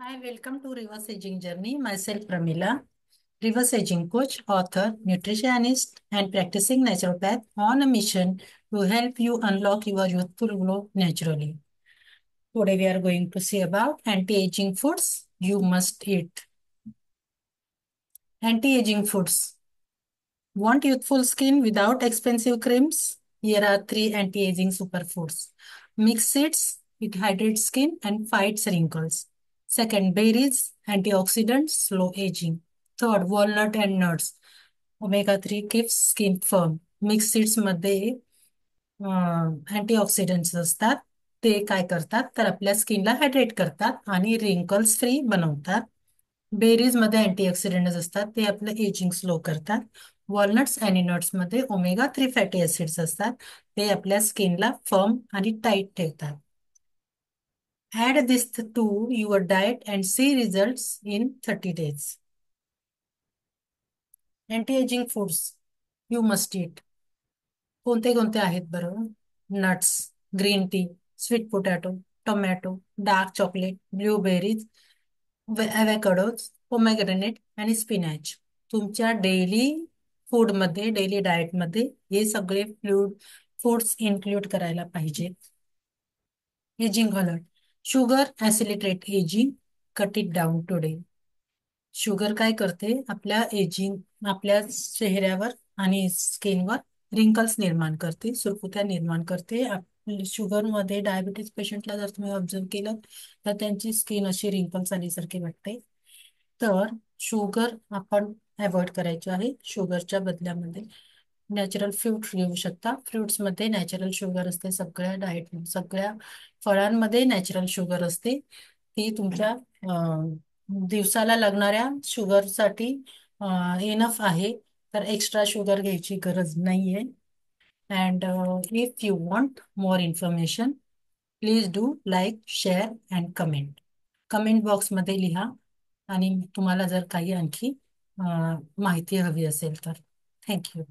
Hi, welcome to Reverse Aging Journey. Myself, Pramila, Reverse Aging Coach, author, nutritionist, and practicing naturopath on a mission to help you unlock your youthful glow naturally. Today, we are going to see about anti-aging foods you must eat. Anti-aging foods. Want youthful skin without expensive creams? Here are three anti-aging superfoods. Mixed seeds, it hydrates skin and fights wrinkles. Second, berries, antioxidants, slow aging. Third, walnut and nuts. Omega 3 keeps skin firm. Mix seeds मध्ये antioxidants असतात. ते काय करतात तर आपल्या स्किनला hydrate करतात आणि wrinkles free बनवतात. बेरीज मध्ये अँटीऑक्सिडंट्स असतात. ते आपलं एजिंग स्लो करतात. वॉलनट्स आणि नट्स मध्ये ओमेगा 3 फॅटी ऍसिड्स असतात. ते आपल्या स्किनला फर्म आणि टाईट ठेवतात. Add this to your diet and see results in 30 days. Anti ageing foods you must eat. कोणते कोणते आहेत बरं? Nuts, green tea, sweet potato, tomato, dark chocolate, blueberries, avocados, pomegranate आणि स्पिनॅच. तुमच्या डेली फूडमध्ये, daily डाएटमध्ये हे सगळे फूड्स इन्क्लूड करायला पाहिजे. Ageing alert. Sugar accelerate ageing, cut it down today. Sugar काय करते? आपल्या चेहऱ्यावर आणि स्किनवर रिंकल्स निर्माण करते, सुरकुत्या निर्माण करते. शुगर मध्ये डायबिटीज पेशंटला जर तुम्ही ऑब्झर्व केलं तर त्यांची स्किन अशी रिंकल्स आल्यासारखी वाटते. तर शुगर आपण अवॉइड करायचे आहे. शुगरच्या बदल्यामध्ये नॅचरल फ्रूट घेऊ शकता. फ्रुट्स मध्ये नॅचरल शुगर असते. सगळ्या फळांमध्ये नॅचरल शुगर असते. ती तुमच्या दिवसाला लागणाऱ्या शुगरसाठी इनफ आहे. तर एक्स्ट्रा शुगर घ्यायची गरज नाहीये. And if you want more information please do like, share and comment. Comment बॉक्समध्ये लिहा आणि तुम्हाला जर काही आणखी माहिती हवी असेल तर. थँक्यू.